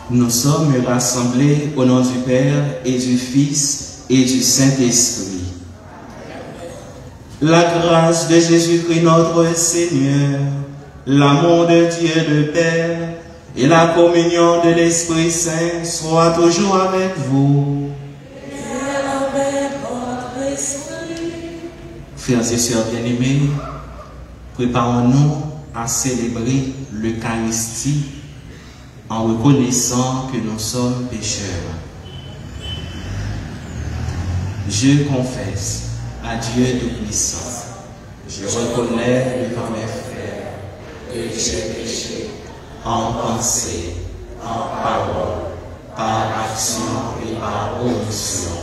Nous sommes rassemblés au nom du Père et du Fils et du Saint-Esprit. La grâce de Jésus-Christ notre Seigneur, l'amour de Dieu le Père et la communion de l'Esprit Saint soient toujours avec vous. Et avec votre esprit. Frères et sœurs bien-aimés, préparons-nous à célébrer l'Eucharistie en reconnaissant que nous sommes pécheurs. Je confesse à Dieu Tout-Puissant, je reconnais devant mes frères que j'ai péché en pensée, en parole, par action et par omission.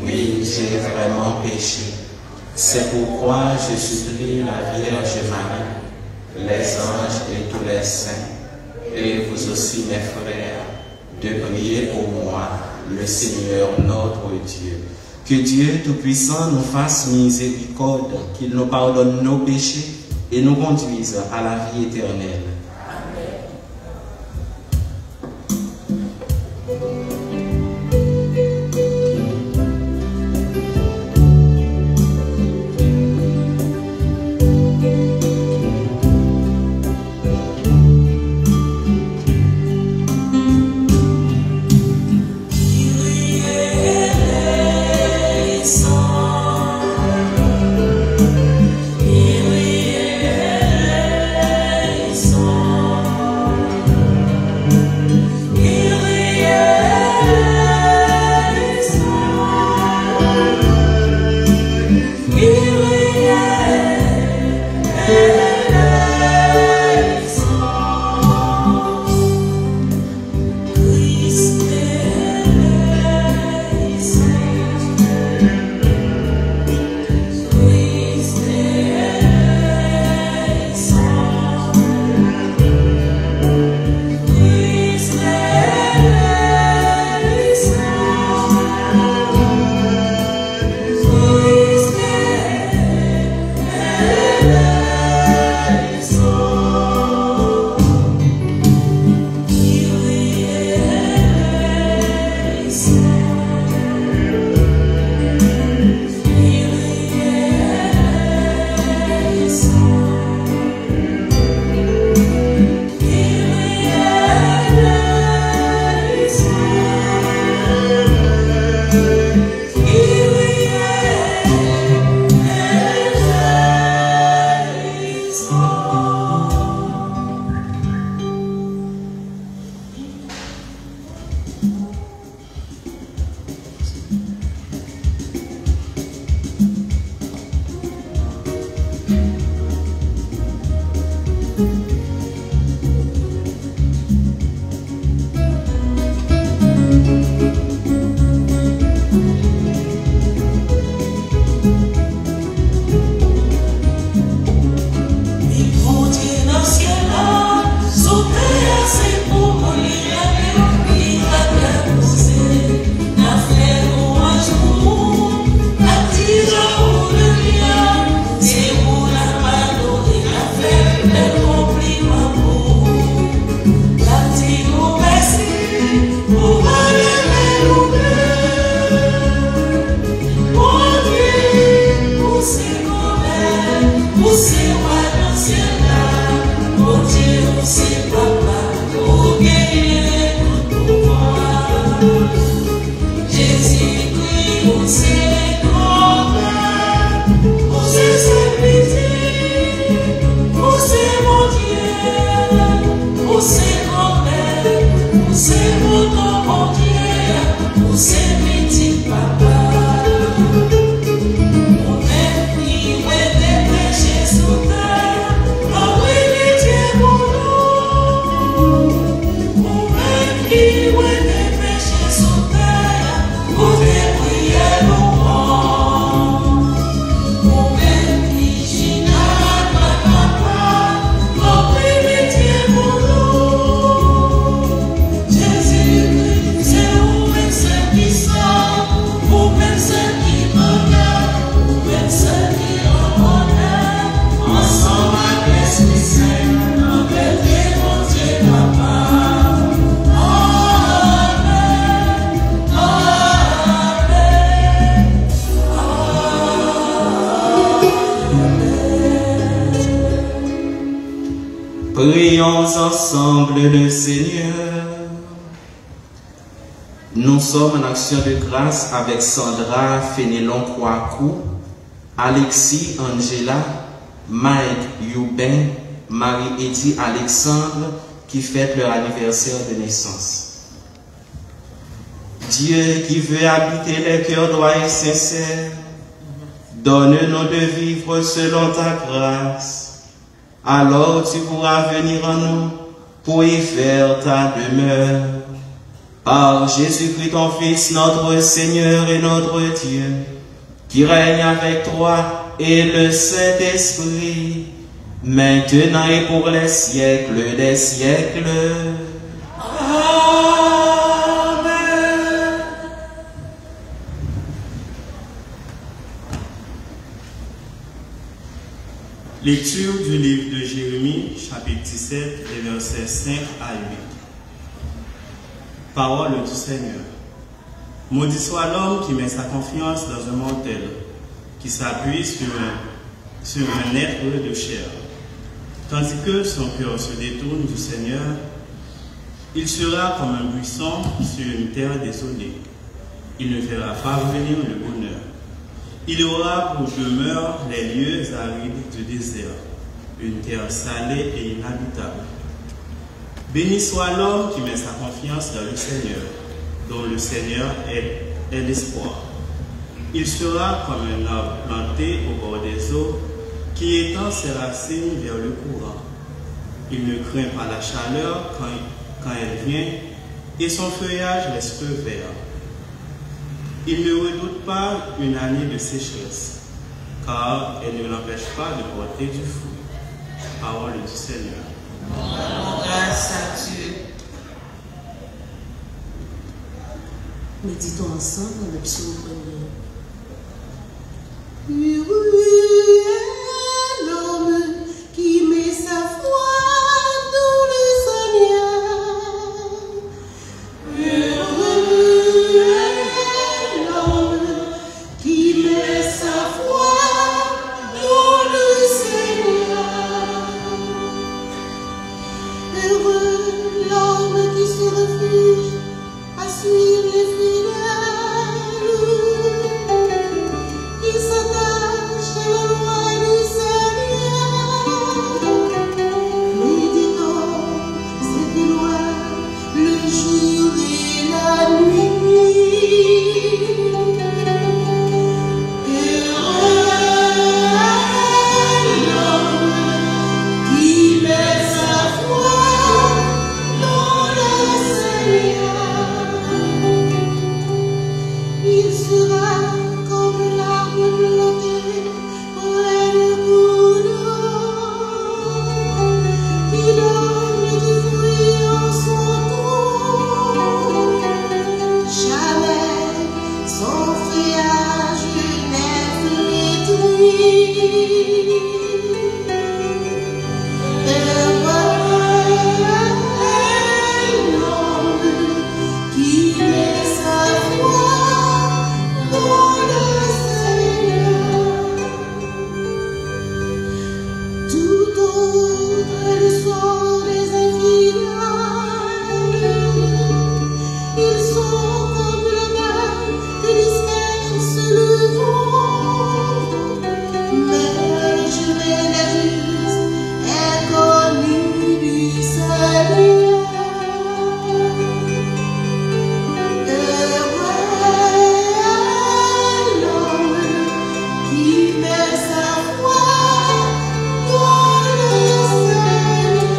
Oui, j'ai vraiment péché. C'est pourquoi je supplie la Vierge Marie, les anges et tous les saints, et vous aussi mes frères, de prier pour moi, le Seigneur notre Dieu. Que Dieu Tout-Puissant nous fasse miséricorde, qu'il nous pardonne nos péchés et nous conduise à la vie éternelle. Song. Prions ensemble le Seigneur. Nous sommes en action de grâce avec Sandra Fénélon Kouakou, Alexis Angela, Mike Youbin, Marie-Edith Alexandre qui fêtent leur anniversaire de naissance. Dieu qui veut habiter les cœurs droits et sincères, donne-nous de vivre selon ta grâce. Alors tu pourras venir en nous pour y faire ta demeure. Par Jésus-Christ ton Fils, notre Seigneur et notre Dieu, qui règne avec toi et le Saint-Esprit, maintenant et pour les siècles des siècles. Lecture du livre de Jérémie, chapitre 17, les versets 5 à 8. Parole du Seigneur. Maudit soit l'homme qui met sa confiance dans un mortel, qui s'appuie sur un être de chair. Tandis que son cœur se détourne du Seigneur, il sera comme un buisson sur une terre désolée. Il ne verra pas venir le bonheur. Il aura pour demeure les lieux arides du désert, une terre salée et inhabitable. Béni soit l'homme qui met sa confiance dans le Seigneur, dont le Seigneur est l'espoir. Il sera comme un arbre planté au bord des eaux, qui étend ses racines vers le courant. Il ne craint pas la chaleur quand elle vient, et son feuillage reste vert. Il ne redoute pas une année de sécheresse, car elle ne l'empêche pas de porter du fruit. Parole du Seigneur. Grâce à Dieu. Méditons ensemble le psaume 1er. L'homme qui met sa foi dans le Seigneur. L'homme qui met sa foi dans le Seigneur. Heureux l'homme qui se refuge à suivre les fidèles, qui s'attache à la loi du Seigneur, méditant cette loi le jour et la nuit. Heureux l'homme qui met sa foi dans le Seigneur. Il sera comme l'arbre planté près du cours d'eau, qui donne du fruit en son temps. Jamais son feuillage n'est flétri. Heureux l'homme qui met sa foi dans le Seigneur. Tout autre est le sort des infidèles. Ils sont comme le mal que disperse le vent. Mais le chemin des justes est connu du Seigneur. Heureux l'homme qui met sa foi dans le Seigneur.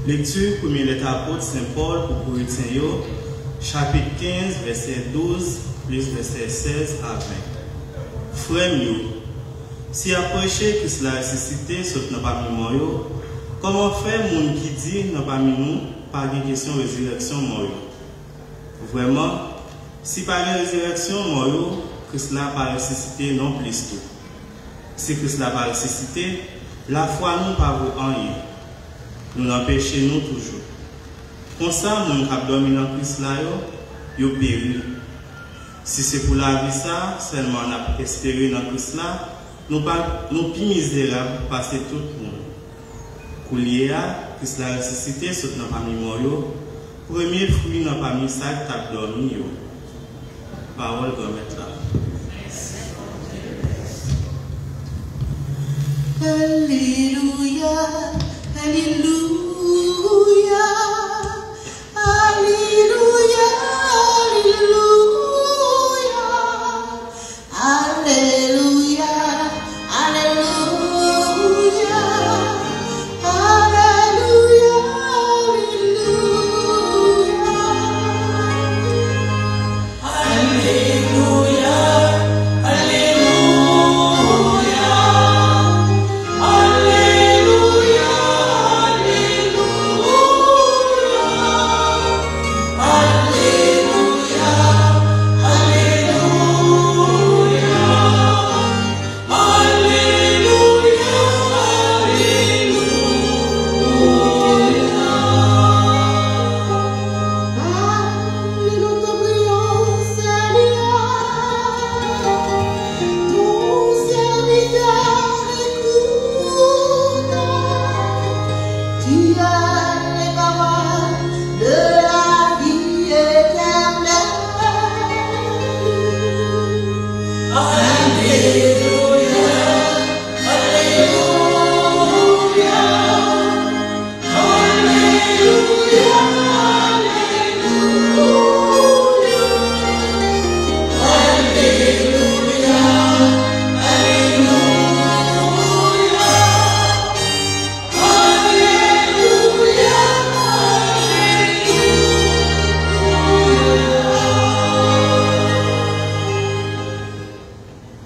Lecture premier lettre apôtre Saint Paul pour Corinthiens, chapitre 15, verset 12, plus verset 16 à 20. Frères mieux, si après Christ l'a ressuscité, sauf dans parmi nous, comment faire moun qui dit dans parmi nous, pas de question de résurrection mort? Vraiment, si pas de résurrection mort, Christ l'a pas ressuscité non plus tout. Si Christ l'a pas ressuscité, la foi nous pas vaut rien. Nous l'empêchons nous toujours. Comme ça, nous qui dormi dans Christ là, yo péri. Si c'est pour la vie ça, seulement on a espéré dans tout cela, nous plus misérables passer tout le monde. Koulia, Christ l'a ressuscité, saute dans la famille Moyo, premier fruit dans la famille ça, t'as dormi. Parole de mettre là. Alléluia, Alléluia, Alléluia, Alléluia, Alléluia, Alléluia,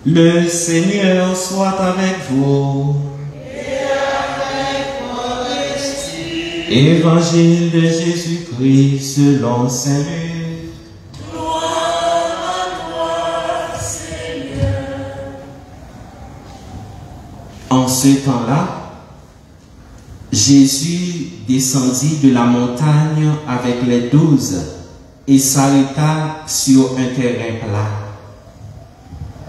Le Seigneur soit avec vous. Évangile de Jésus-Christ selon Saint Luc. Gloire à toi, Seigneur. En ce temps-là, Jésus descendit de la montagne avec les 12 et s'arrêta sur un terrain plat.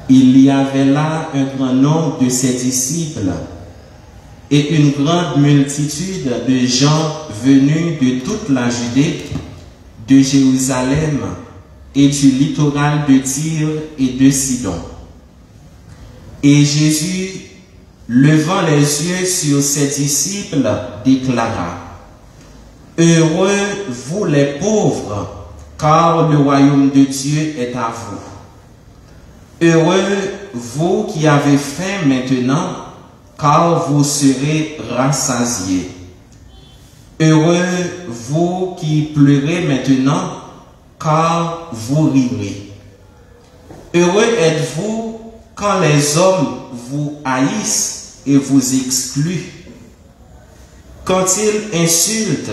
Il y avait là un grand nombre de ses disciples et une grande multitude de gens venus de toute la Judée, de Jérusalem et du littoral de Tyr et de Sidon. Et Jésus, levant les yeux sur ses disciples, déclara: Heureux vous les pauvres, car le royaume de Dieu est à vous. Heureux vous qui avez faim maintenant, car vous serez rassasiés. Heureux vous qui pleurez maintenant, car vous rirez. Heureux êtes-vous quand les hommes vous haïssent et vous excluent, quand ils insultent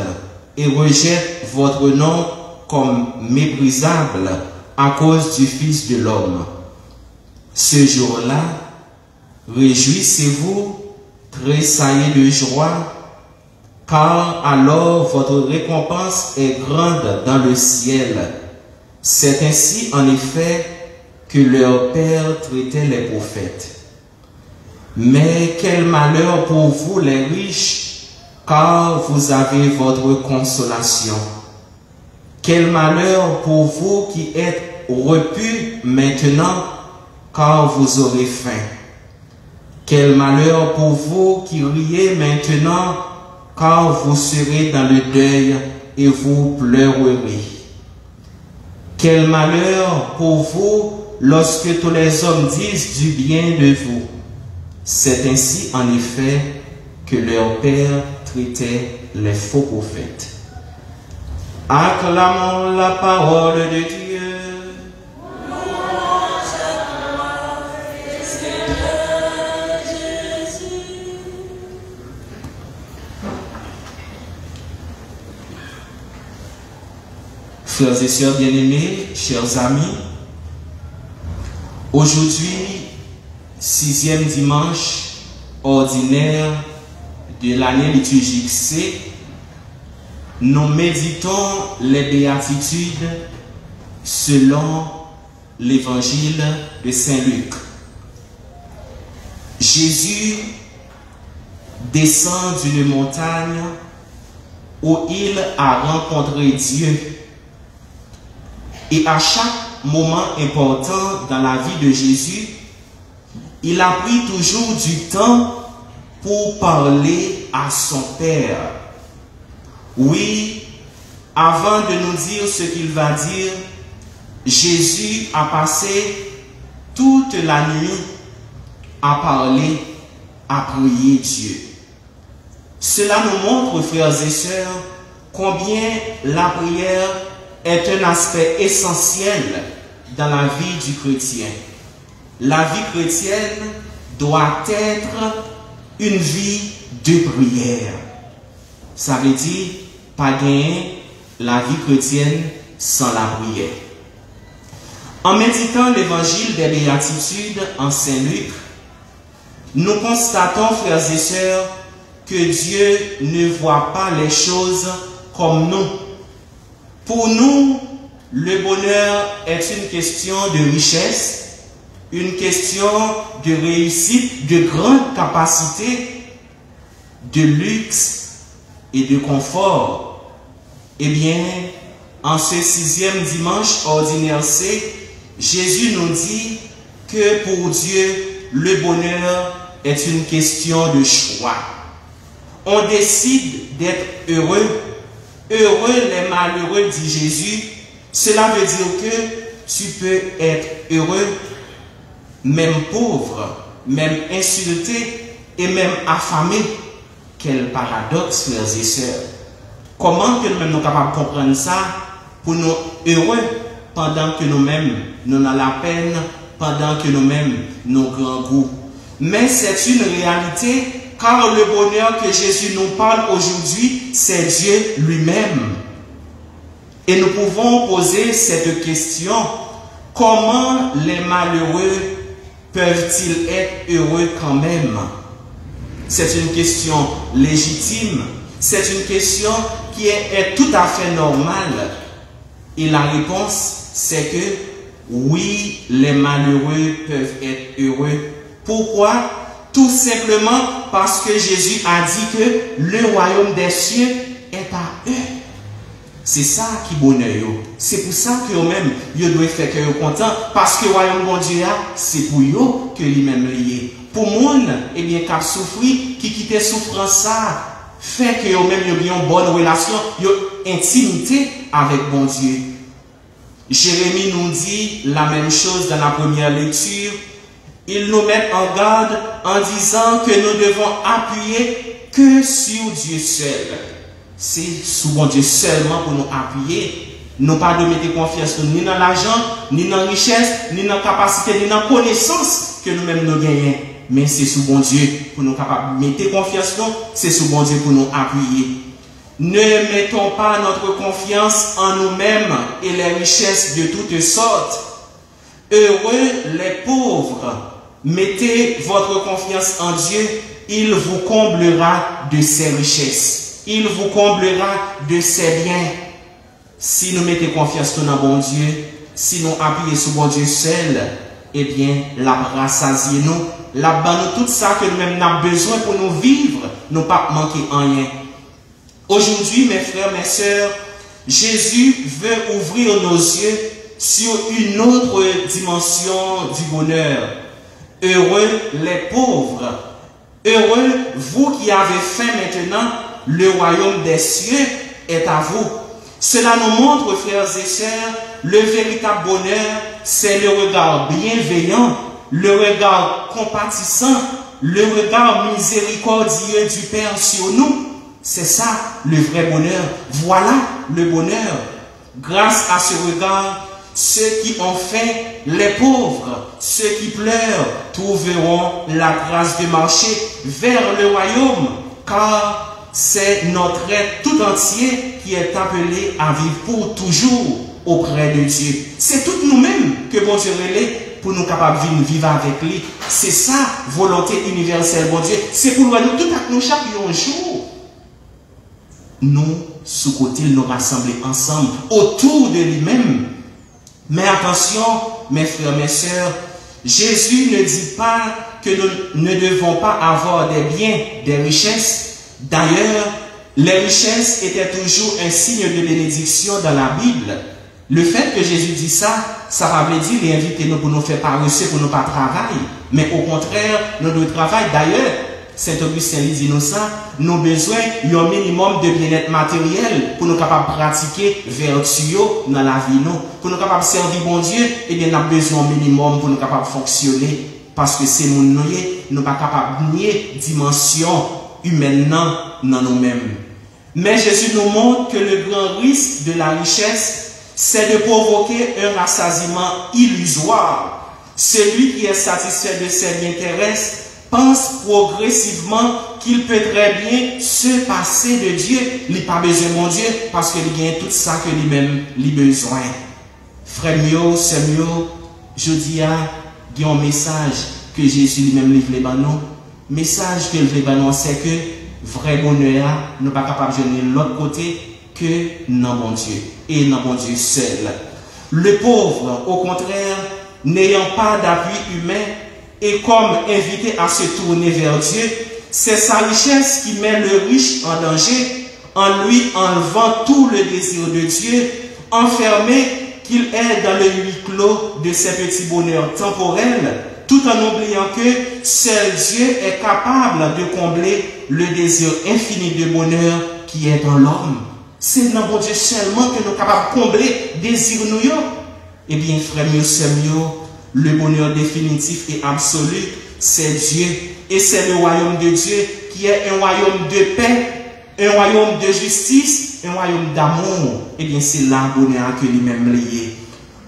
et rejettent votre nom comme méprisable à cause du Fils de l'homme. Ce jour-là, réjouissez-vous, tressaillez de joie, car alors votre récompense est grande dans le ciel. C'est ainsi en effet que leur Père traitait les prophètes. Mais quel malheur pour vous les riches, car vous avez votre consolation. Quel malheur pour vous qui êtes repus maintenant, car vous aurez faim. Quel malheur pour vous qui riez maintenant, car vous serez dans le deuil et vous pleurerez. Quel malheur pour vous lorsque tous les hommes disent du bien de vous. C'est ainsi en effet que leur Père traitait les faux prophètes. Acclamons la parole de Dieu. Frères et sœurs bien-aimés, chers amis, aujourd'hui, 6e dimanche ordinaire de l'année liturgique C, nous méditons les béatitudes selon l'évangile de Saint Luc. Jésus descend d'une montagne où il a rencontré Dieu. Et à chaque moment important dans la vie de Jésus, il a pris toujours du temps pour parler à son Père. Oui, avant de nous dire ce qu'il va dire, Jésus a passé toute la nuit à parler, à prier Dieu. Cela nous montre, frères et sœurs, combien la prière est un aspect essentiel dans la vie du chrétien. La vie chrétienne doit être une vie de prière. Ça veut dire pas gagner la vie chrétienne sans la prière. En méditant l'évangile des béatitudes en Saint Luc, nous constatons, frères et sœurs, que Dieu ne voit pas les choses comme nous. Pour nous, le bonheur est une question de richesse, une question de réussite, de grande capacité, de luxe et de confort. Eh bien, en ce 6e dimanche ordinaire C, Jésus nous dit que pour Dieu, le bonheur est une question de choix. On décide d'être heureux. Heureux les malheureux, dit Jésus. Cela veut dire que tu peux être heureux, même pauvre, même insulté et même affamé. Quel paradoxe, frères et sœurs. Comment que nous-mêmes nous sommes capables de comprendre ça pour nous heureux pendant que nous-mêmes nous avons la peine, pendant que nous-mêmes nous grand goût. Mais c'est une réalité, car le bonheur que Jésus nous parle aujourd'hui, c'est Dieu lui-même. Et nous pouvons poser cette question: comment les malheureux peuvent-ils être heureux quand même? C'est une question légitime, c'est une question qui est tout à fait normale. Et la réponse, c'est que oui, les malheureux peuvent être heureux. Pourquoi? Tout simplement parce que Jésus a dit que le royaume des cieux est à eux. C'est ça qui est bonheur. C'est pour ça que eux-mêmes, ils doivent faire que ils content. Parce que le royaume de Dieu, c'est pour eux que lui-même lié. Pour moi, eh bien, qui a souffri, qui quitte souffrance, ça fait que eux-mêmes, ils ont une bonne relation, ils ont intimité avec bon Dieu. Jérémie nous dit la même chose dans la première lecture. Il nous met en garde en disant que nous devons appuyer que sur Dieu seul. C'est sur bon Dieu seulement pour nous appuyer. Nous pas de mettre confiance ni dans l'argent, ni dans la richesse, ni dans la capacité, ni dans la connaissance que nous-mêmes nous gagnons. Mais c'est sur bon Dieu pour nous capables de mettre confiance, c'est sur bon Dieu pour nous appuyer. Ne mettons pas notre confiance en nous-mêmes et les richesses de toutes sortes. Heureux les pauvres. Mettez votre confiance en Dieu, il vous comblera de ses richesses. Il vous comblera de ses biens. Si nous mettons confiance dans bon Dieu, si nous appuyons sur bon Dieu seul, eh bien, la rassasier nous, la banne tout ça que nous-mêmes avons besoin pour nous vivre, nous pas manquer en rien. Aujourd'hui, mes frères, mes sœurs, Jésus veut ouvrir nos yeux sur une autre dimension du bonheur. Heureux les pauvres. Heureux vous qui avez faim maintenant, le royaume des cieux est à vous. Cela nous montre, frères et sœurs, le véritable bonheur, c'est le regard bienveillant, le regard compatissant, le regard miséricordieux du Père sur nous. C'est ça le vrai bonheur. Voilà le bonheur. Grâce à ce regard, ceux qui ont faim, les pauvres, ceux qui pleurent, trouveront la grâce de marcher vers le royaume, car c'est notre être tout entier qui est appelé à vivre pour toujours auprès de Dieu. C'est tout nous-mêmes que bon Dieu relève pour nous capables de vivre avec lui. C'est ça, volonté universelle, bon Dieu. C'est pour nous tout à nous chaque jour. Nous, sous côté, nous rassembler ensemble autour de lui-même. Mais attention, mes frères, mes sœurs, Jésus ne dit pas que nous ne devons pas avoir des biens, des richesses. D'ailleurs, les richesses étaient toujours un signe de bénédiction dans la Bible. Le fait que Jésus dit ça, ça va veut dire il invite nous pour nous faire paresser, pour nous pas travailler. Mais au contraire, nous devons travailler. D'ailleurs, Saint-Augustin dit nous ça, nous avons besoin d'un minimum de bien-être matériel pour nous capables de pratiquer vertu dans la vie. Pour nous capables de servir bon Dieu, et bien nous avons besoin d'un minimum pour nous capables de fonctionner. Parce que c'est nous ne sommes pas capables de nier dimension humaine dans nous-mêmes. Mais Jésus nous montre que le grand risque de la richesse, c'est de provoquer un rassasiement illusoire. Celui qui est satisfait de ses biens terrestres pense progressivement qu'il peut très bien se passer de Dieu. Il n'a pas besoin de mon Dieu parce qu'il gagne tout ça que lui-même a besoin. Frère mio, sœur mio, je dis il y a un message que Jésus lui-même livre les banons. Le message que le banon, c'est que vrai bonheur, nous ne sommes pas capables de venir de l'autre côté que dans mon Dieu. Et dans mon Dieu seul. Le pauvre, au contraire, n'ayant pas d'appui humain, est comme invité à se tourner vers Dieu. C'est sa richesse qui met le riche en danger, en lui enlevant tout le désir de Dieu, enfermé qu'il est dans le huis clos de ses petits bonheurs temporels, tout en oubliant que seul Dieu est capable de combler le désir infini de bonheur qui est dans l'homme. C'est dans mon Dieu seulement que nous sommes capables de combler le désir nous. Eh bien, frère mieux, c'est mieux. Le bonheur définitif et absolu, c'est Dieu. Et c'est le royaume de Dieu qui est un royaume de paix, un royaume de justice, un royaume d'amour. Eh bien, c'est là le bonheur que lui-même lié.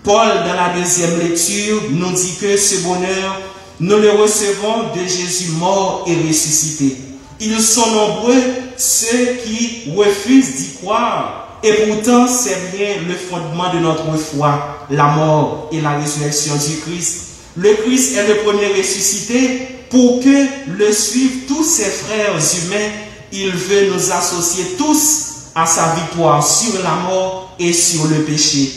Paul, dans la deuxième lecture, nous dit que ce bonheur, nous le recevons de Jésus mort et ressuscité. Ils sont nombreux ceux qui refusent d'y croire. Et pourtant, c'est bien le fondement de notre foi, la mort et la résurrection du Christ. Le Christ est le premier ressuscité. Pour que le suivent tous ses frères humains, il veut nous associer tous à sa victoire sur la mort et sur le péché.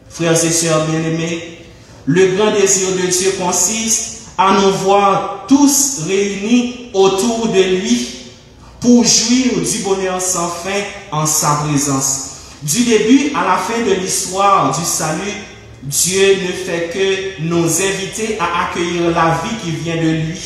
Frères et sœurs bien-aimés, le grand désir de Dieu consiste à nous voir tous réunis autour de lui pour jouir du bonheur sans fin en sa présence. Du début à la fin de l'histoire du salut, Dieu ne fait que nous inviter à accueillir la vie qui vient de lui.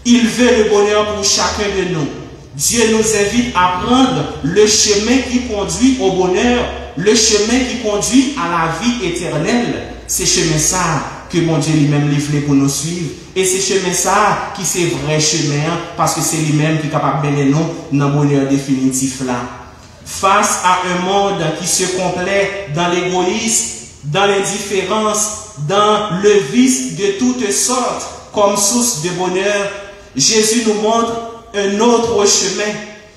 Il veut le bonheur pour chacun de nous. Dieu nous invite à prendre le chemin qui conduit au bonheur, le chemin qui conduit à la vie éternelle. C'est chemin ça que mon Dieu lui-même livre pour nous suivre. Et c'est chemin ça qui c'est vrai chemin, parce que c'est lui-même qui est capable de mener nous dans le bonheur définitif là. Face à un monde qui se complaît dans l'égoïsme, dans l'indifférence, dans le vice de toutes sortes, comme source de bonheur, Jésus nous montre un autre chemin,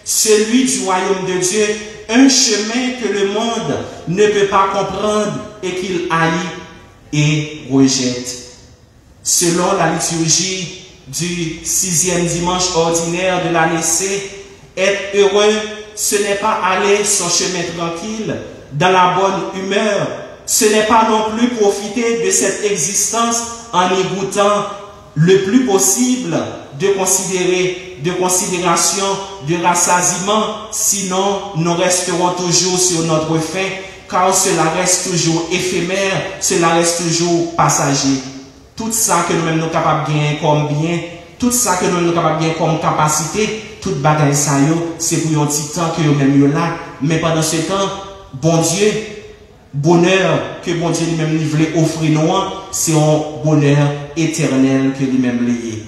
celui du royaume de Dieu, un chemin que le monde ne peut pas comprendre et qu'il haït et rejette. Selon la liturgie du 6e dimanche ordinaire de l'année C, être heureux, ce n'est pas aller son chemin tranquille, dans la bonne humeur. Ce n'est pas non plus profiter de cette existence en y goûtant le plus possible de considération, de rassasiement, sinon nous resterons toujours sur notre faim, car cela reste toujours éphémère, cela reste toujours passager. Tout ça que nous-mêmes nous capables de gagner comme bien, tout ça que nous sommes capables de gagner comme capacité, toute bagaille ça, c'est pour un petit temps que nous-mêmes là, mais pendant ce temps, bon Dieu, bonheur que bon Dieu lui-même voulait offrir nous, c'est un bonheur éternel que lui-même lié.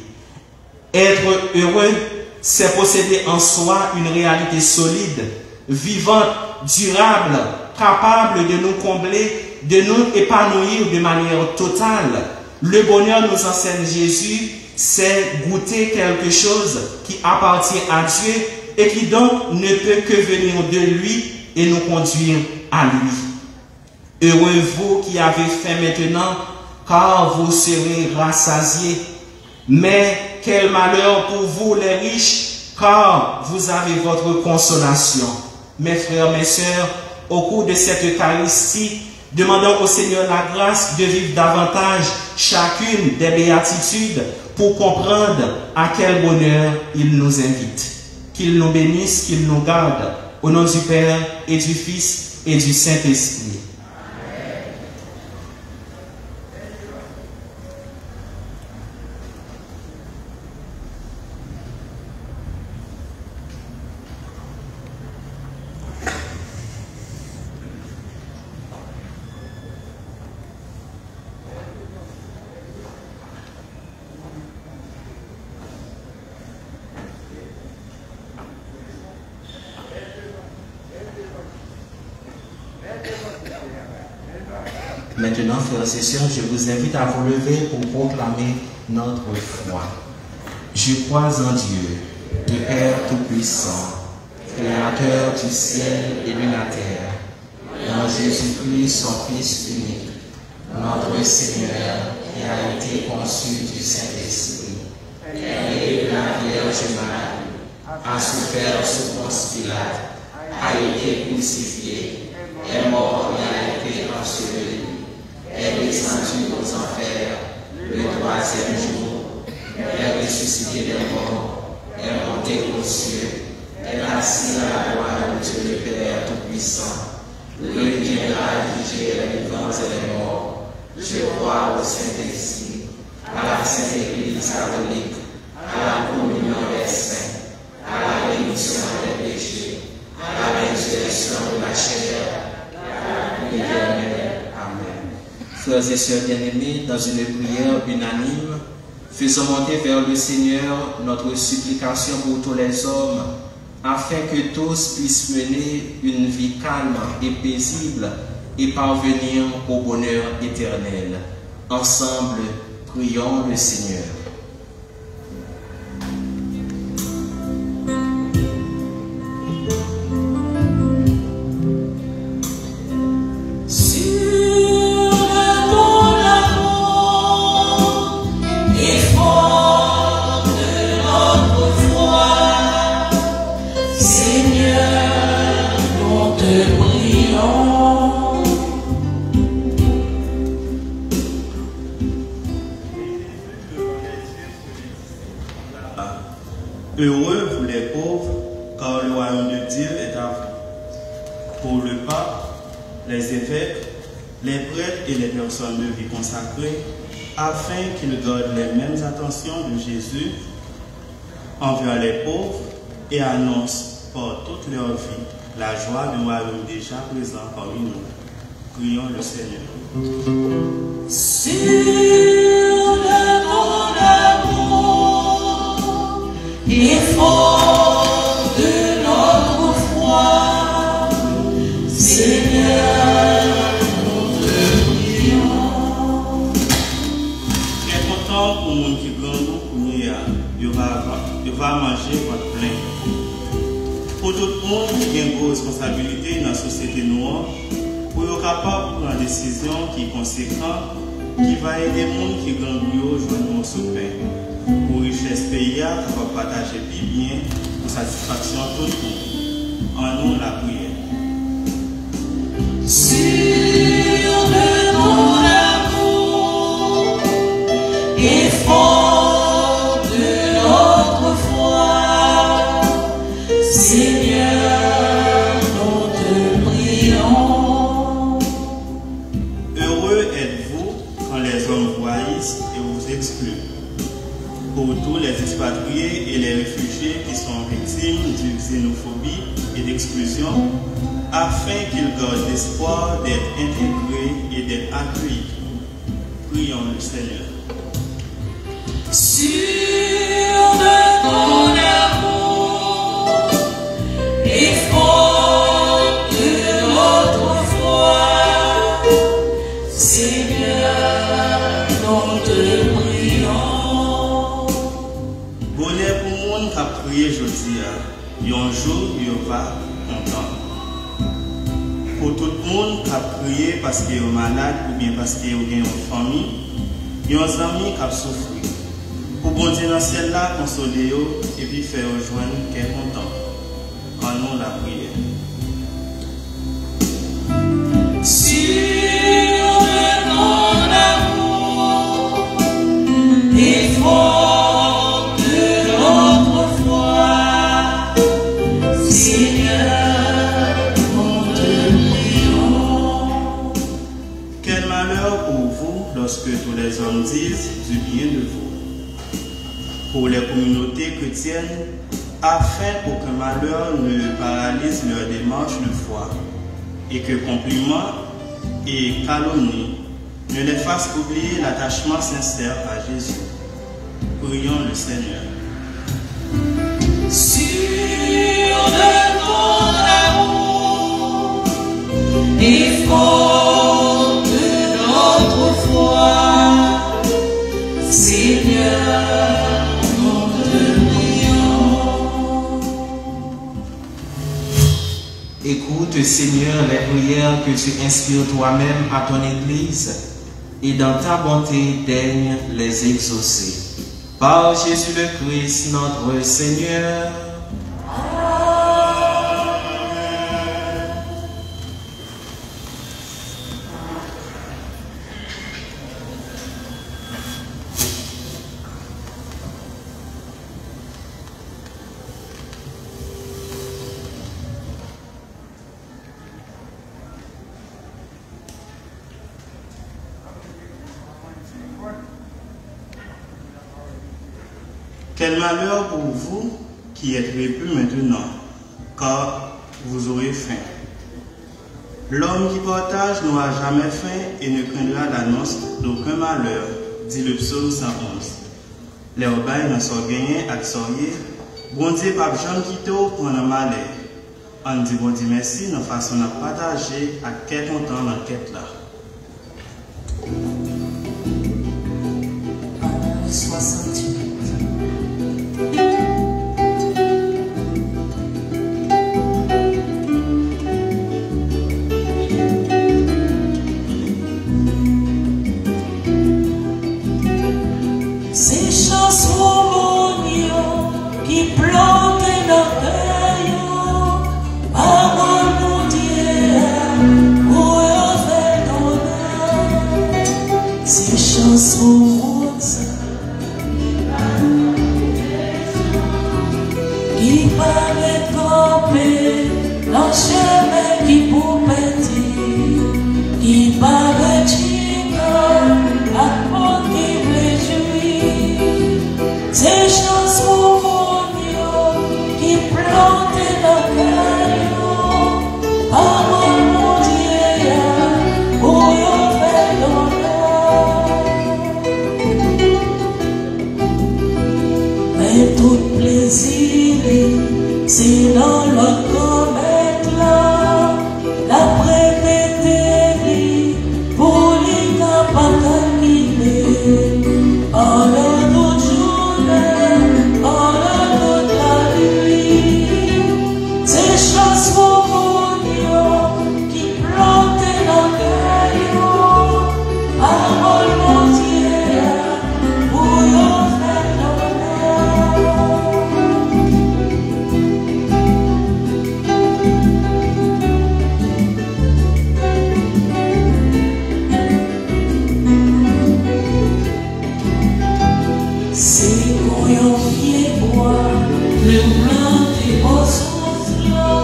Être heureux, c'est posséder en soi une réalité solide, vivante, durable, capable de nous combler, de nous épanouir de manière totale. Le bonheur, nous enseigne Jésus, c'est goûter quelque chose qui appartient à Dieu et qui donc ne peut que venir de lui et nous conduire à lui. Heureux vous qui avez faim maintenant, car vous serez rassasiés. Mais quel malheur pour vous les riches, car vous avez votre consolation. Mes frères, mes sœurs, au cours de cette Eucharistie, Demandons au Seigneur la grâce de vivre davantage chacune des béatitudes pour comprendre à quel bonheur il nous invite. Qu'il nous bénisse, qu'il nous garde. Au nom du Père et du Fils et du Saint-Esprit. Maintenant, frères et sœurs, je vous invite à vous lever pour proclamer notre foi. Je crois en Dieu, le Père Tout-Puissant, Créateur du ciel et de la terre, en Jésus-Christ, son Fils unique, notre Seigneur, qui a été conçu du Saint-Esprit, né de la Vierge Marie, a souffert sous Ponce Pilate, a été crucifié, est mort et a été enseveli, est descendu aux enfers, le troisième jour, est ressuscité des morts, est monté aux cieux, est assis à la droite de Dieu le Père Tout-Puissant, reviendra juger les vivants et les morts. Je crois au Saint-Esprit, à la Sainte Église catholique, à la communion des saints, à la rémission des péchés, à la résurrection de la chair, à la vie éternelle. Amen. Frères et sœurs bien-aimés, dans une prière unanime, faisons monter vers le Seigneur notre supplication pour tous les hommes, afin que tous puissent mener une vie calme et paisible et parvenir au bonheur éternel. Ensemble, prions le Seigneur. Heureux vous les pauvres, car le royaume de Dieu est à vous. Pour le pape, les évêques, les prêtres et les personnes de vie consacrées, afin qu'ils gardent les mêmes attentions de Jésus envers les pauvres et annoncent par toute leur vie la joie du royaume déjà présent parmi nous. Prions le Seigneur. Sur le ton amour et fort de notre foi, Seigneur, nous te prions. Très content pour nous qui grandissent pour nous, il va manger votre plein. Pour tout le monde qui a une responsabilité dans la société noire, pour être capable de prendre une décision qui est conséquente, qui va aider les gens qui grandissent à joindre ce pain. Pour richesse pays, capable de partager bien pour satisfaction de tout le monde. En nous la prière. Sur le bon amour et fort de notre foi, Seigneur, nous te prions. Heureux êtes-vous quand les hommes vous haïssent et vous excluent. Pour tous les expatriés et les réfugiés qui sont victimes de xénophobie et d'exclusion, afin qu'ils gardent l'espoir d'être intégrés et d'être accueillis. Prions le Seigneur. Sur le bon amour et fort de notre foi, Seigneur, nous te prions. Bonheur pour le monde qui a prié aujourd'hui, un jour il va content. Pour tout le monde qui a prié parce qu'il est malade ou bien parce qu'il a une famille, il y a des amis qui ont souffert. Pour bon Dieu dans le ciel là, consoler et puis faire rejoindre qui est content. En nous la prière. Sur disent du bien de vous. Pour les communautés chrétiennes, afin qu'aucun malheur ne paralyse leur démarche de foi et que compliments et calomnies ne les fassent oublier l'attachement sincère à Jésus. Prions le Seigneur. Sur de ton amour et fort de notre foi, Seigneur, nous te prions. Écoute, Seigneur, les prières que tu inspires toi-même à ton Église et dans ta bonté daigne les exaucer. Par Jésus le Christ, notre Seigneur. Quel malheur pour vous qui êtes repus maintenant, car vous aurez faim. L'homme qui partage n'aura jamais faim et ne craindra l'annonce d'aucun malheur, dit le psaume 111. Les obailles n'en sont gagnés à soyer, bon Dieu pas Jean Quito pour un malheur. On dit bon Dieu merci, nous façon de partager à quel temps dans quête là. 68. Ces chansons qui plantent dans cœur, parole mon Dieu, pour faire honneur. Ces chansons qui paraît camper dans le chemin qui pour pétir, qui paraît chica à porte qui réjouit. Ces chansons qui plantent dans le cœur, parole mon Dieu, pour faire l'honneur. Mais tout plaisir, c'est dans le comète là, la prédéterrie, pour les cas pas calculés. En l'heure d'autre journée, en l'heure de la nuit, ces chansons qui plantent dans le cœur, parole mon Dieu, pour faire l'honneur. C'est qu'on y a bois, le blanc des beaux sources là,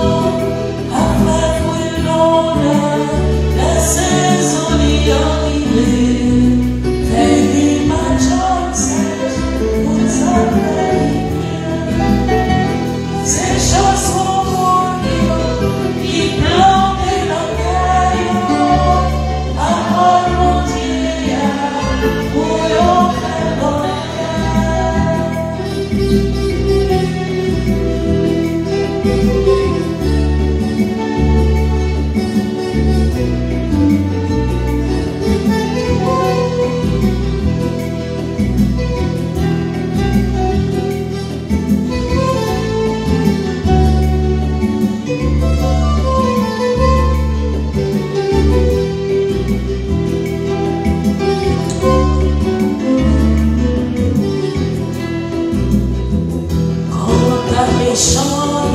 avec l'honneur, la saison y arrivée, fait des matchs pour s'appeler. Ces chansons qui plantent dans le cœur, parole mon Dieu, pour faire l'honneur. Quand les chants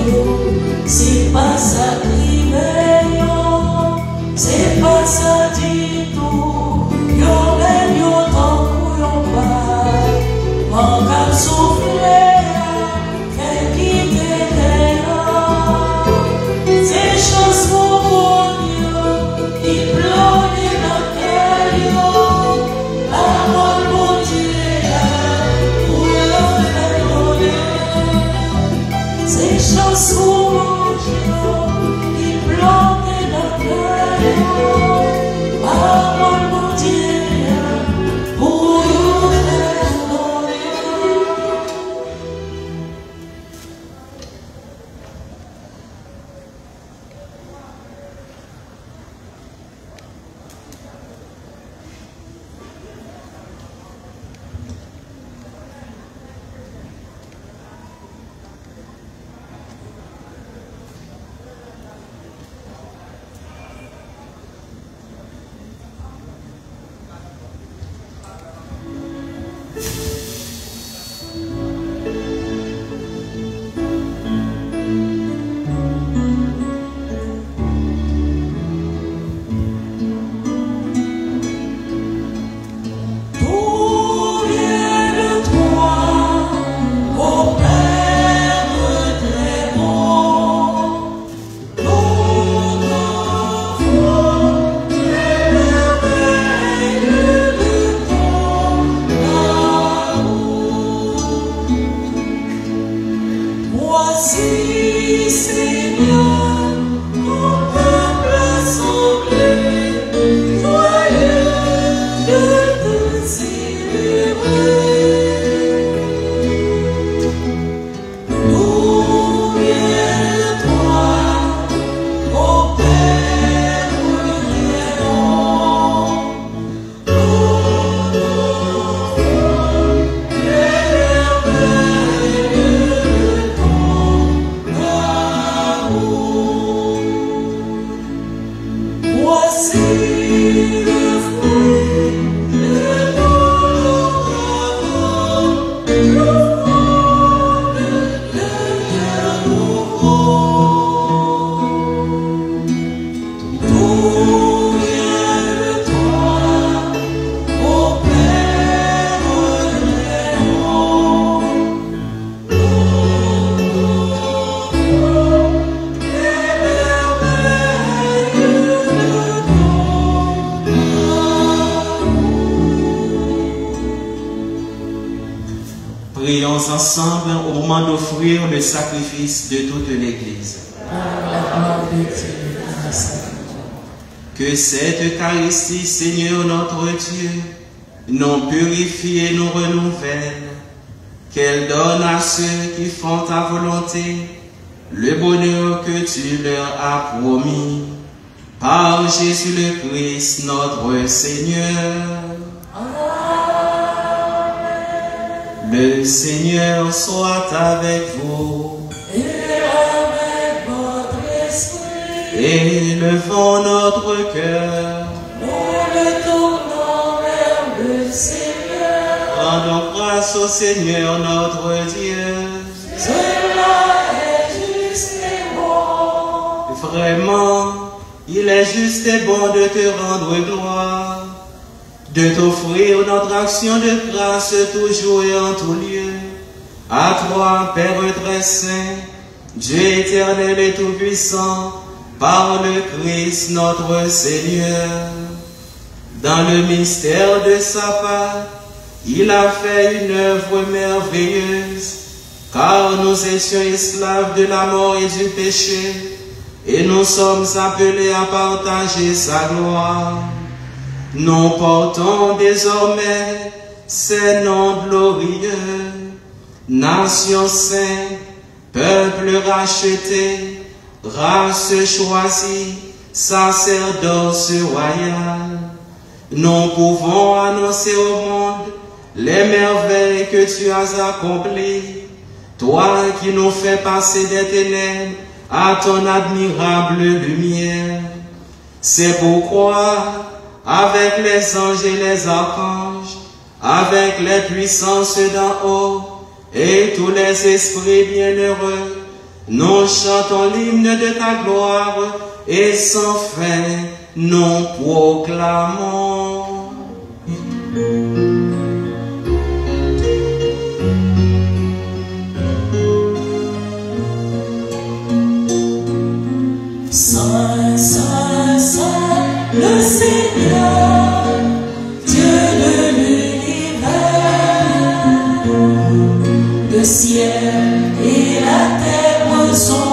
Prions ensemble au moment d'offrir le sacrifice de toute l'Église. Que cette Eucharistie, Seigneur notre Dieu, nous purifie et nous renouvelle, qu'elle donne à ceux qui font ta volonté le bonheur que tu leur as promis. Par Jésus le Christ, notre Seigneur. Le Seigneur soit avec vous. Et avec votre esprit. Élevons notre cœur. Nous le tournons vers le Seigneur. Rendons grâce au Seigneur notre Dieu. Cela est juste et bon. Vraiment, il est juste et bon de te rendre gloire, de t'offrir notre action de grâce toujours et en tout lieu. À toi, Père très saint, Dieu éternel et tout-puissant, par le Christ notre Seigneur. Dans le mystère de sa part, il a fait une œuvre merveilleuse, car nous étions esclaves de la mort et du péché, et nous sommes appelés à partager sa gloire. Nous portons désormais ces noms glorieux, nation sainte, peuple racheté, race choisie, sacerdoce royal. Nous pouvons annoncer au monde les merveilles que tu as accomplies, toi qui nous fais passer des ténèbres à ton admirable lumière. C'est pourquoi, avec les anges et les archanges, avec les puissances d'en haut et tous les esprits bienheureux, nous chantons l'hymne de ta gloire et sans fin nous proclamons. Saint, Saint, Saint, le Seigneur, Dieu de l'univers. Le ciel et la terre sont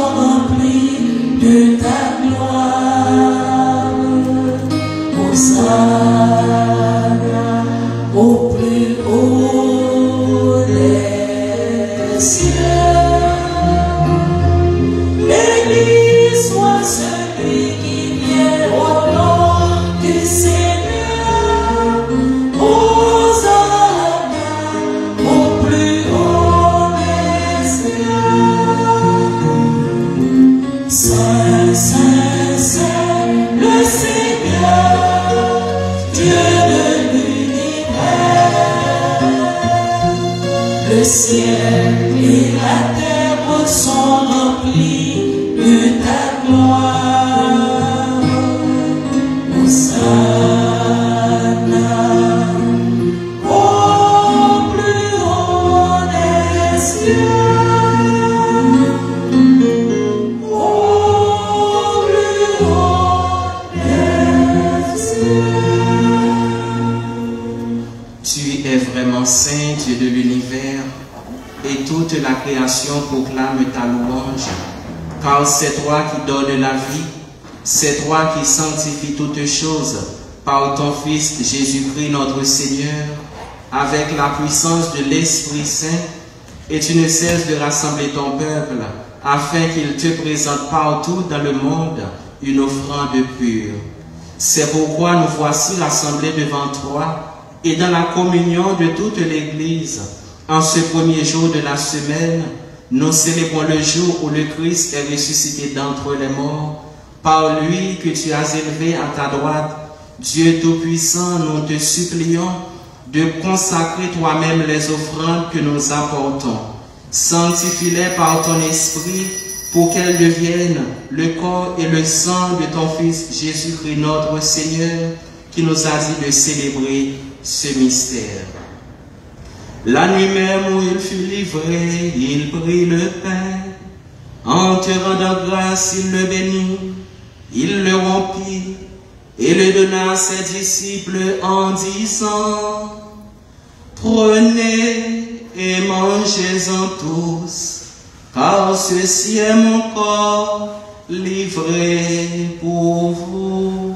ciel et la terre sont remplis de ta gloire. Hosanna au plus haut des cieux. Saint Dieu de l'univers, et toute la création proclame ta louange, car c'est toi qui donnes la vie, c'est toi qui sanctifies toutes choses par ton Fils Jésus-Christ notre Seigneur, avec la puissance de l'Esprit Saint, et tu ne cesses de rassembler ton peuple, afin qu'il te présente partout dans le monde une offrande pure. C'est pourquoi nous voici rassemblés devant toi, et dans la communion de toute l'Église, en ce premier jour de la semaine, nous célébrons le jour où le Christ est ressuscité d'entre les morts. Par lui que tu as élevé à ta droite, Dieu Tout-Puissant, nous te supplions de consacrer toi-même les offrandes que nous apportons. Sanctifie-les par ton esprit pour qu'elles deviennent le corps et le sang de ton Fils Jésus-Christ notre Seigneur, qui nous a dit de célébrer ce mystère. La nuit même où il fut livré, il prit le pain. En te rendant grâce, il le bénit, il le rompit et le donna à ses disciples en disant: prenez et mangez-en tous, car ceci est mon corps livré pour vous.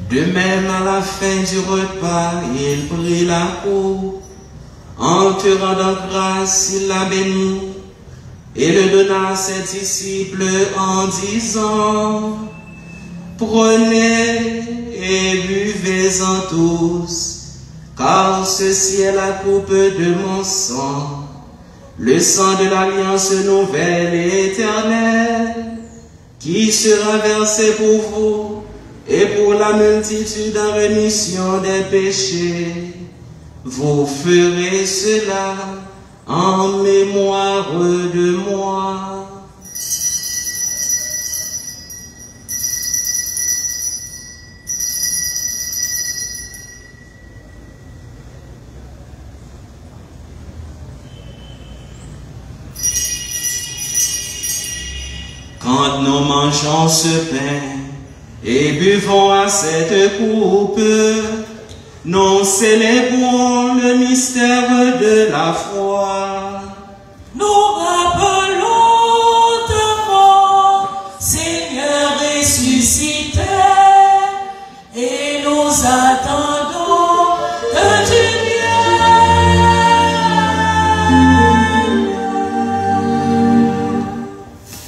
De même, à la fin du repas, il prit la coupe. En te rendant grâce, il la bénit et le donna à ses disciples en disant: prenez et buvez-en tous, car ceci est la coupe de mon sang, le sang de l'alliance nouvelle et éternelle, qui sera versé pour vous et pour la multitude en rémission des péchés. Vous ferez cela en mémoire de moi. Quand nous mangeons ce pain et buvons à cette coupe, nous célébrons le mystère de la foi. Nous rappelons ta mort, Seigneur ressuscité, et nous attendons que tu viennes.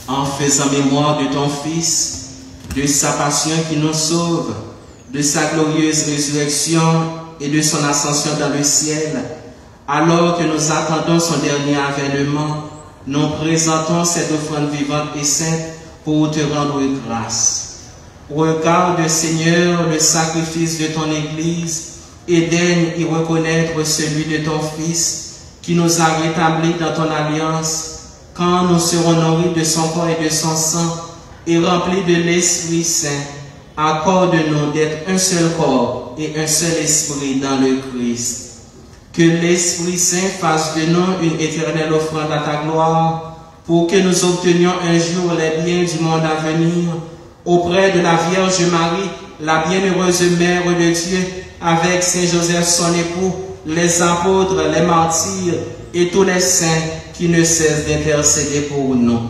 En faisant mémoire de ton Fils, de sa passion qui nous sauve, de sa glorieuse résurrection et de son ascension dans le ciel, alors que nous attendons son dernier avènement, nous présentons cette offrande vivante et sainte pour te rendre grâce. Regarde, Seigneur, le sacrifice de ton Église et daigne y reconnaître celui de ton Fils qui nous a rétablis dans ton alliance, quand nous serons nourris de son corps et de son sang et remplis de l'Esprit Saint. Accorde-nous d'être un seul corps et un seul esprit dans le Christ. Que l'Esprit Saint fasse de nous une éternelle offrande à ta gloire, pour que nous obtenions un jour les biens du monde à venir, auprès de la Vierge Marie, la bienheureuse Mère de Dieu, avec Saint Joseph son époux, les apôtres, les martyrs et tous les saints qui ne cessent d'intercéder pour nous.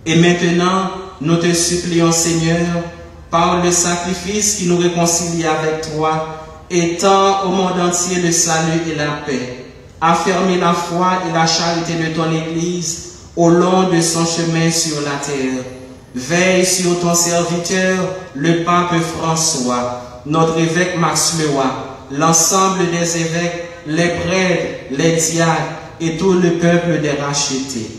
Et maintenant, nous te supplions, Seigneur, par le sacrifice qui nous réconcilie avec toi, étends au monde entier le salut et la paix. Affermis la foi et la charité de ton Église au long de son chemin sur la terre. Veille sur ton serviteur, le pape François, notre évêque Max Leroy, l'ensemble des évêques les prêtres, les diacres et tout le peuple des rachetés.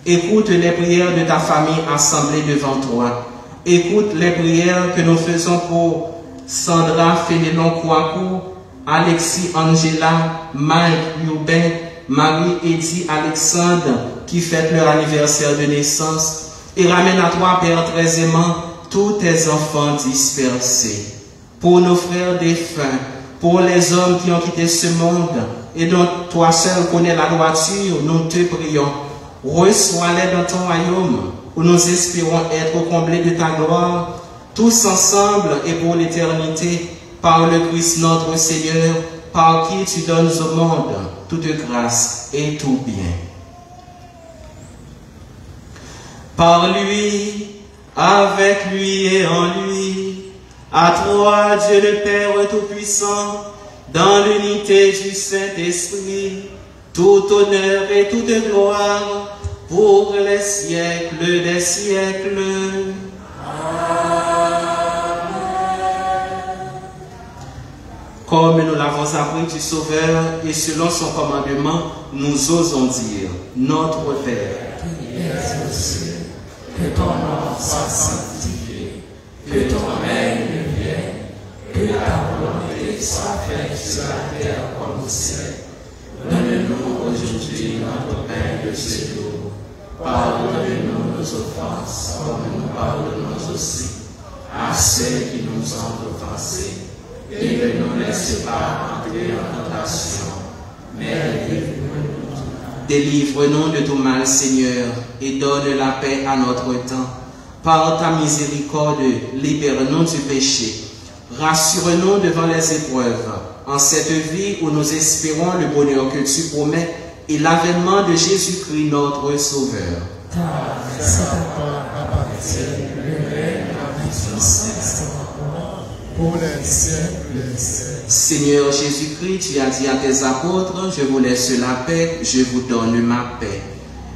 Écoute les prières de ta famille assemblée devant toi. Écoute les prières que nous faisons pour Sandra Fénélon Kouakou, Alexis Angela, Mike Youbin, Marie-Eddy Alexandre qui fêtent leur anniversaire de naissance. Et ramène à toi, Père très aimant, tous tes enfants dispersés. Pour nos frères défunts, pour les hommes qui ont quitté ce monde et dont toi seul connais la droiture, nous te prions. Reçois-les dans ton royaume où nous espérons être comblés de ta gloire, tous ensemble et pour l'éternité, par le Christ notre Seigneur, par qui tu donnes au monde toute grâce et tout bien. Par lui, avec lui et en lui, à toi, Dieu le Père Tout-Puissant, dans l'unité du Saint-Esprit, tout honneur et toute gloire pour les siècles des siècles. Comme nous l'avons appris du Sauveur et selon son commandement, nous osons dire, notre Père, qui es aux cieux, que ton nom soit sanctifié, que ton règne vienne, que ta volonté soit faite sur la terre comme au ciel. Donne-nous aujourd'hui notre pain de ce jour. Pardonne-nous nos offenses, comme nous pardonnons aussi à ceux qui nous ont offensés. Et ne nous laisse pas entrer en tentation, mais délivre-nous. Délivre-nous de tout mal, Seigneur, et donne la paix à notre temps. Par ta miséricorde, libère-nous du péché. Rassure-nous devant les épreuves, en cette vie où nous espérons le bonheur que tu promets et l'avènement de Jésus-Christ, notre Sauveur. Car c'est à toi appartient le règne, la puissance et la gloire, pour les siècles des siècles. Seigneur Jésus-Christ, tu as dit à tes apôtres, je vous laisse la paix, je vous donne ma paix.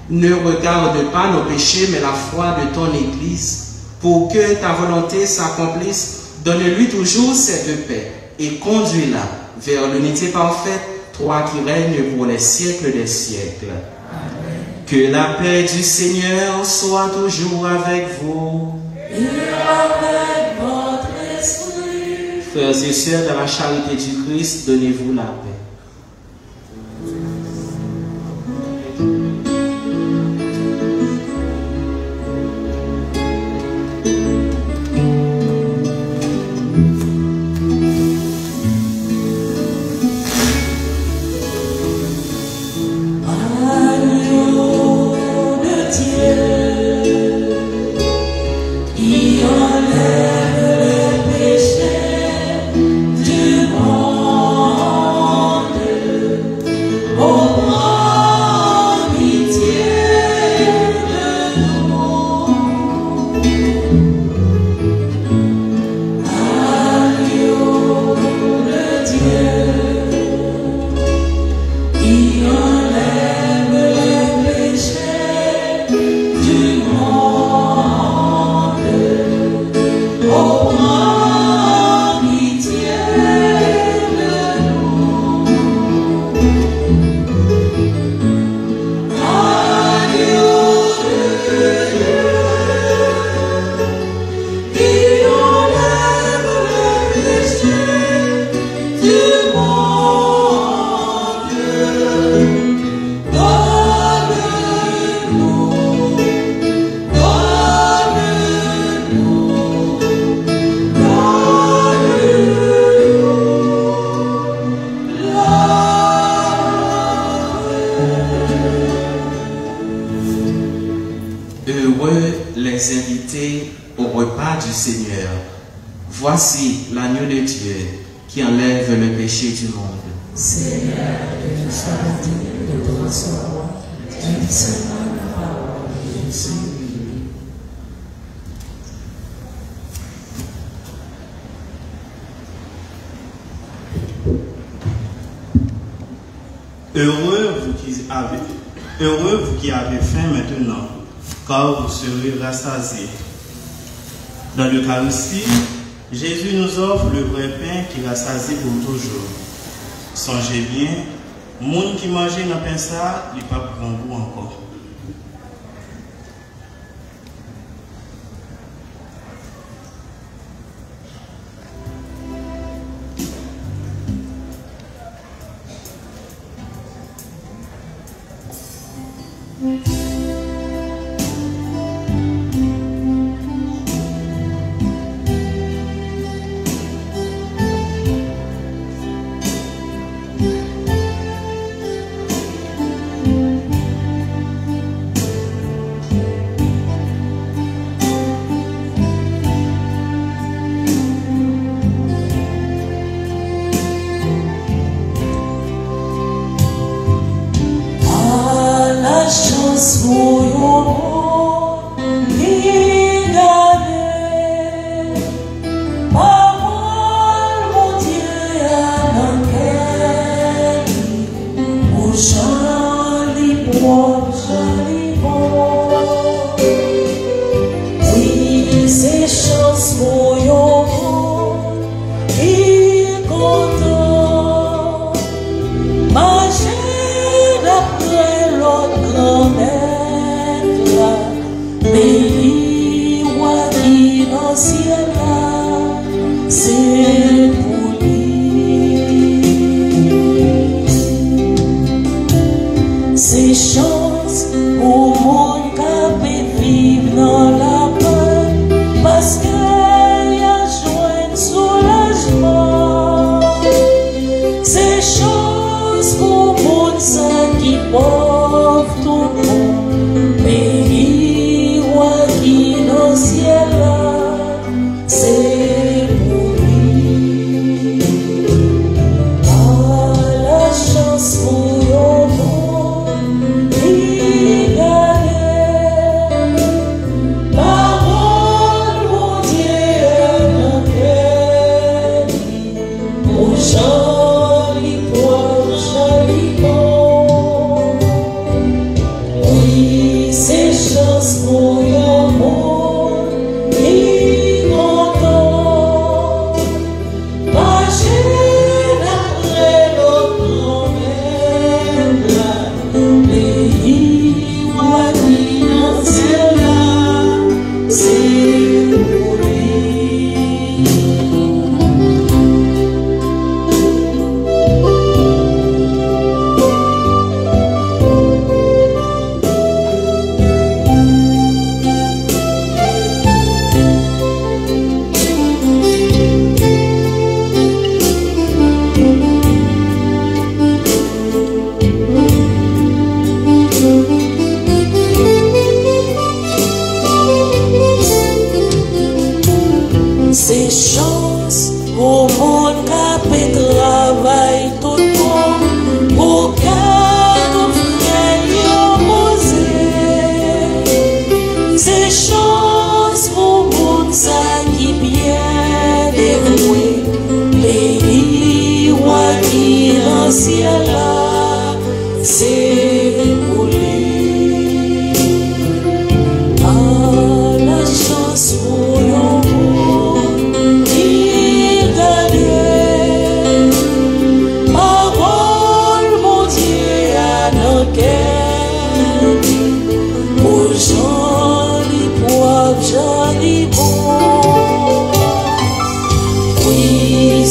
Ne regarde pas nos péchés, mais la foi de ton Église, pour que ta volonté s'accomplisse. Donne-lui toujours cette paix et conduis-la vers l'unité parfaite, toi qui règnes pour les siècles des siècles. Amen. Que la paix du Seigneur soit toujours avec vous. Et avec votre esprit. Frères et sœurs, dans la charité du Christ, donnez-vous la paix. Voici l'agneau de Dieu qui enlève le péché du monde. Seigneur, que je sois digne de te recevoir, dis seulement la parole de Jésus. Heureux vous qui avez faim maintenant, car vous serez rassasiés. Dans l'Eucharistie, Jésus nous offre le vrai pain qui rassasie pour toujours. Songez bien, monde qui mangeait dans pain ça, il pas grand goût encore.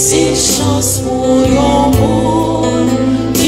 C'est chance pour yon monde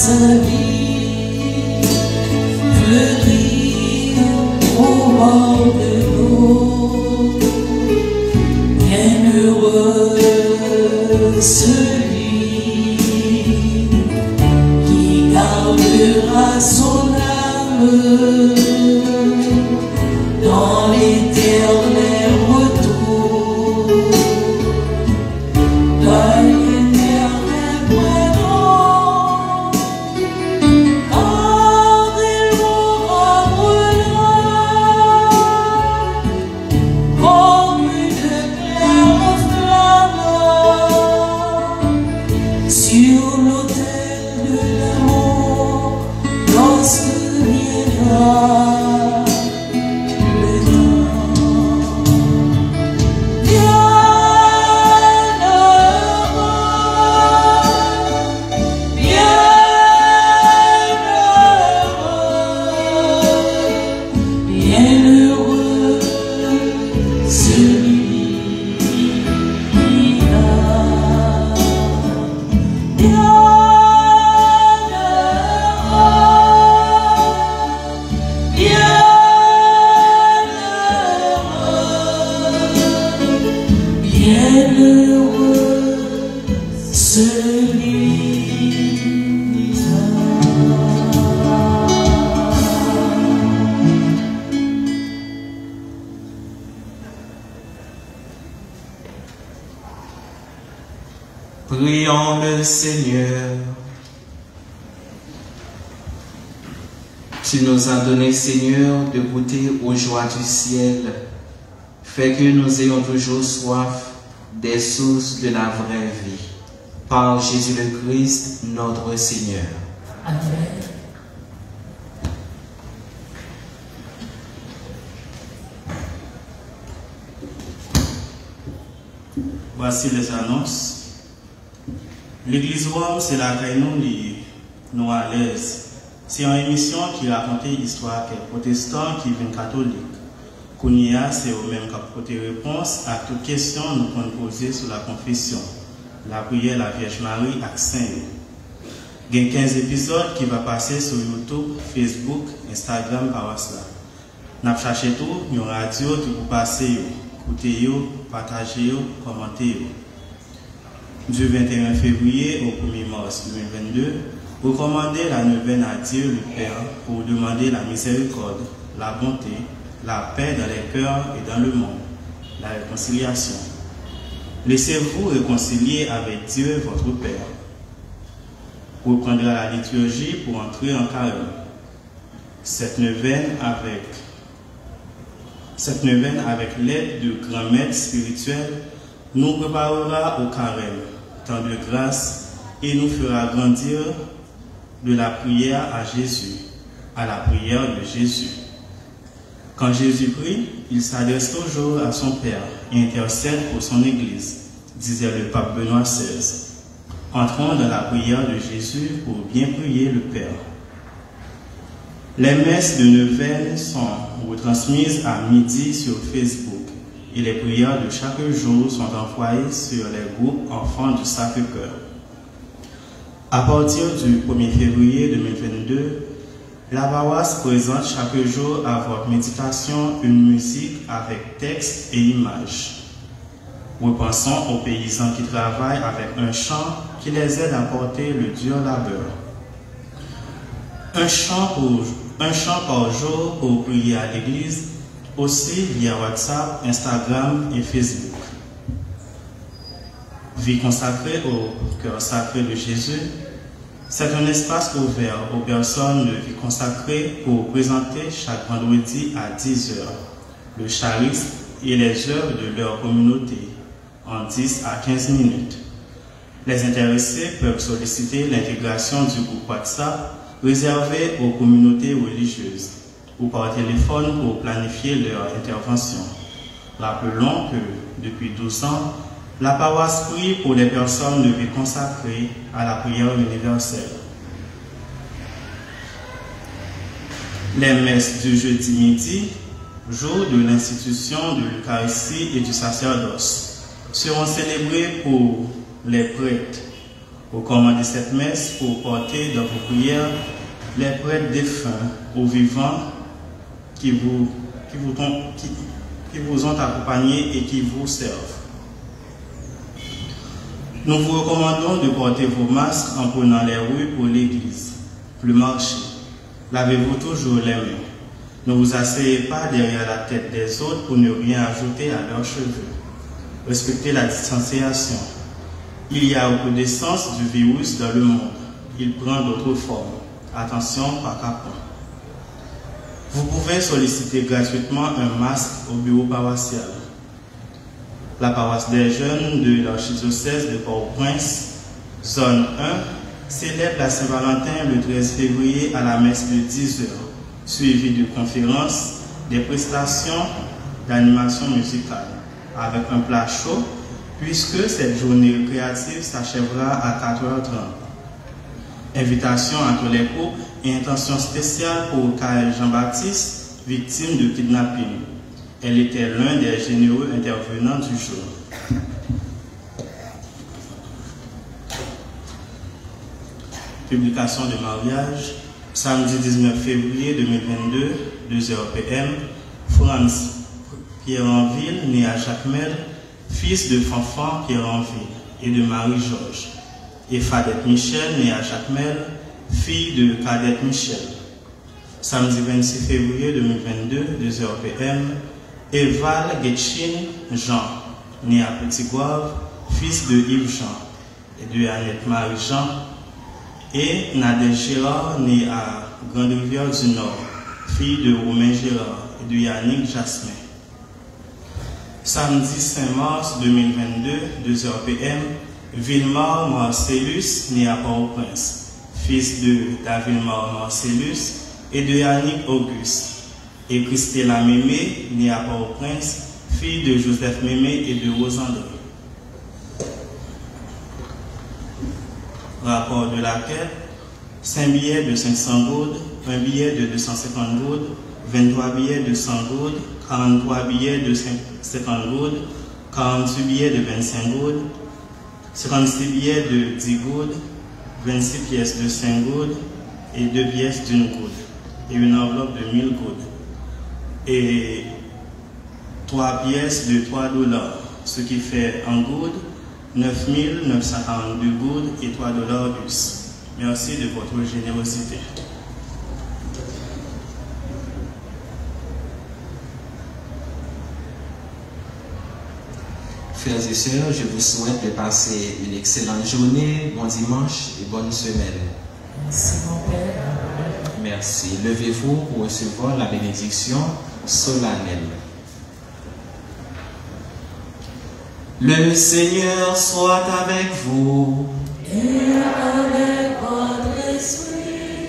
sa vie fleurit au bord de l'eau. Bienheureux celui qui gardera son âme dans l'éternel retour, dans l'éternel pardon, car il mourra brûlant comme une claire flamme sur l'autel de l'amour lorsque viendra. Prions le Seigneur. Tu nous as donné, Seigneur, de goûter aux joies du ciel. Fais que nous ayons toujours soif des sources de la vraie vie. Par Jésus le Christ, notre Seigneur. Amen. Voici les annonces. L'église Rome, c'est la caille nous à l'aise. C'est une émission qui raconte l'histoire des protestants qui viennent catholiques. Kounia, c'est au même cap côté réponse à toute question nous pouvons poser sur la confession, la prière, la Vierge Marie, et Saint. Il y a 15 épisodes qui vont passer sur YouTube, Facebook, Instagram, par WhatsApp. Nous avons cherché tout, une radio qui vous passer, écouter, partager, commenter. Du 21 février au 1er mars 2022, recommandez la neuvaine à Dieu le Père pour demander la miséricorde, la bonté, la paix dans les cœurs et dans le monde, la réconciliation. Laissez-vous réconcilier avec Dieu, votre Père. Reprendrez la liturgie pour entrer en carême. Cette neuvaine avec l'aide du grand maître spirituel nous préparera au carême, temps de grâce, et nous fera grandir de la prière à Jésus, à la prière de Jésus. Quand Jésus prie, il s'adresse toujours à son Père et intercède pour son Église, disait le pape Benoît XVI. Entrons dans la prière de Jésus pour bien prier le Père. Les messes de neuvaine sont retransmises à midi sur Facebook et les prières de chaque jour sont envoyées sur les groupes enfants du Sacré-Cœur. À partir du 1er février 2022, la paroisse présente chaque jour à votre méditation une musique avec texte et images. Repensons aux paysans qui travaillent avec un chant qui les aide à porter le dur labeur. Un chant par jour pour prier à l'église, aussi via WhatsApp, Instagram et Facebook. Vie consacrée au cœur sacré de Jésus, c'est un espace ouvert aux personnes de vie consacrée pour présenter chaque vendredi à 10 h le charisme et les œuvres de leur communauté en 10 à 15 minutes. Les intéressés peuvent solliciter l'intégration du groupe WhatsApp réservé aux communautés religieuses ou par téléphone pour planifier leur intervention. Rappelons que depuis 12 ans, la paroisse prie pour les personnes de vie consacrées à la prière universelle. Les messes du jeudi midi, jour de l'institution de l'Eucharistie et du sacerdoce, seront célébrées pour les prêtres Recommandez cette messe pour porter dans vos prières les prêtres défunts ou vivants qui vous ont accompagnés et qui vous servent. Nous vous recommandons de porter vos masques en prenant les rues pour l'église. Plus marcher. Lavez-vous toujours les mains. Ne vous asseyez pas derrière la tête des autres pour ne rien ajouter à leurs cheveux. Respectez la distanciation. Il y a beaucoup d'essence du virus dans le monde. Il prend d'autres formes. Attention, pas qu'à point. Vous pouvez solliciter gratuitement un masque au bureau paroissial. La paroisse des jeunes de l'archidiocèse de Port-au-Prince, zone 1, célèbre la Saint-Valentin le 13 février à la messe de 10h, suivie de conférences, des prestations d'animation musicale, avec un plat chaud, puisque cette journée créative s'achèvera à 4h30. Invitation entre les couples et intention spéciale pour Kaël Jean-Baptiste, victime de kidnapping. Elle était l'un des généreux intervenants du jour. Publication de mariage, samedi 19 février 2022, 2h PM, France Pierre-Enville, né à Jacmel, fils de Fanfan Pierre-Enville et de Marie-Georges, et Fadette Michel, née à Jacmel, fille de Cadette Michel. Samedi 26 février 2022, 2h PM, Eval Getchin Jean, né à Petit-Goave, fils de Yves Jean et de Annette Marie-Jean, et Nadège Gérard, né à Grande-Rivière du Nord, fille de Romain Gérard et de Yannick Jasmin. Samedi 5 mars 2022, 2h PM, Villemar Marcellus, né à Port-au-Prince, fils de Davilmar Marcellus et de Yannick Auguste, et Christella Mémé, née à Port-au-Prince, fille de Joseph Mémé et de Rosandre. Rapport de la quête, 5 billets de 500 goudes, 1 billet de 250 goudes, 23 billets de 100 goudes, 43 billets de 50 goudes, 48 billets de 25 goudes, 56 billets de 10 goudes, 26 pièces de 5 goudes et 2 pièces d'1 goude, et une enveloppe de 1000 goudes, et 3 pièces de $3, ce qui fait en goudes 9 942 goudes et $3 US. Merci de votre générosité. Frères et sœurs, je vous souhaite de passer une excellente journée, bon dimanche et bonne semaine. Merci, mon Père. Merci. Levez-vous pour recevoir la bénédiction solennelle. Le Seigneur soit avec vous. Et avec votre esprit.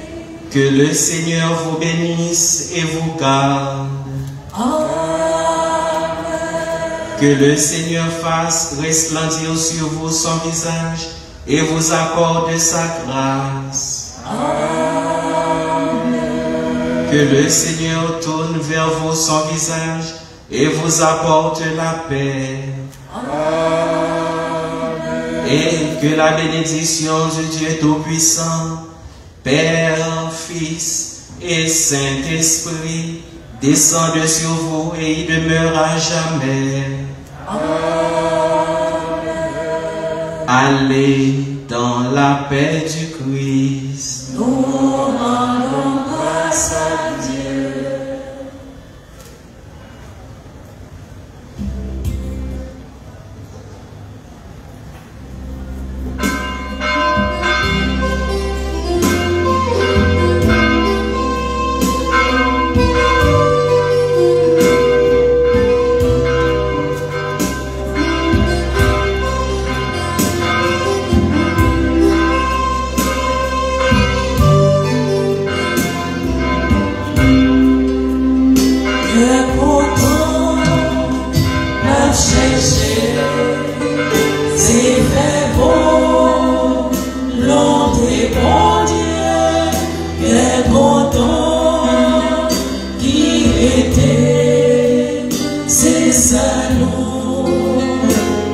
Que le Seigneur vous bénisse et vous garde. Amen. Que le Seigneur fasse resplendir sur vous son visage et vous accorde sa grâce. Amen. Que le Seigneur tourne vers vous son visage et vous apporte la paix. Amen. Et que la bénédiction du Dieu Tout-Puissant, Père, Fils et Saint-Esprit, descende sur vous et y demeure à jamais. Amen. Allez dans la paix du Christ. Nous rendons grâce à Dieu.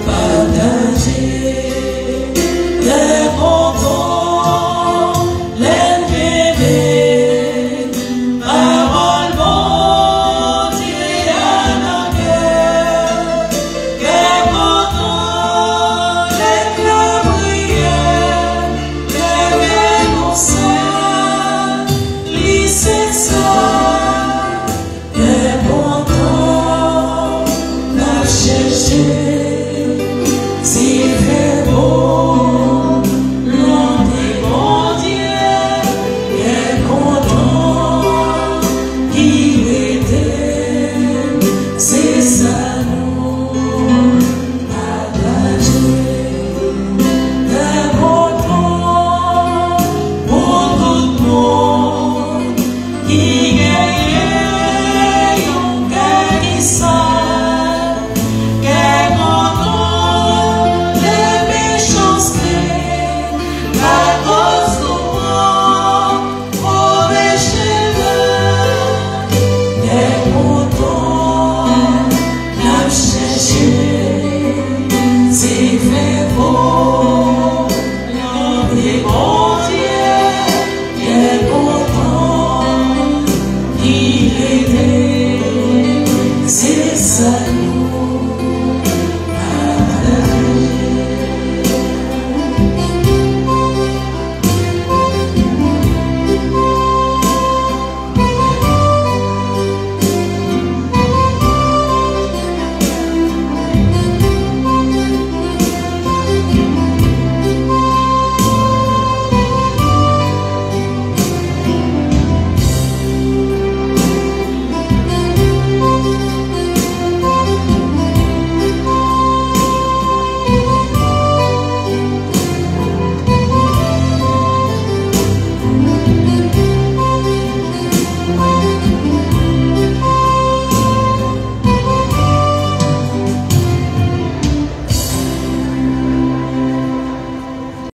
Partager les Jésus.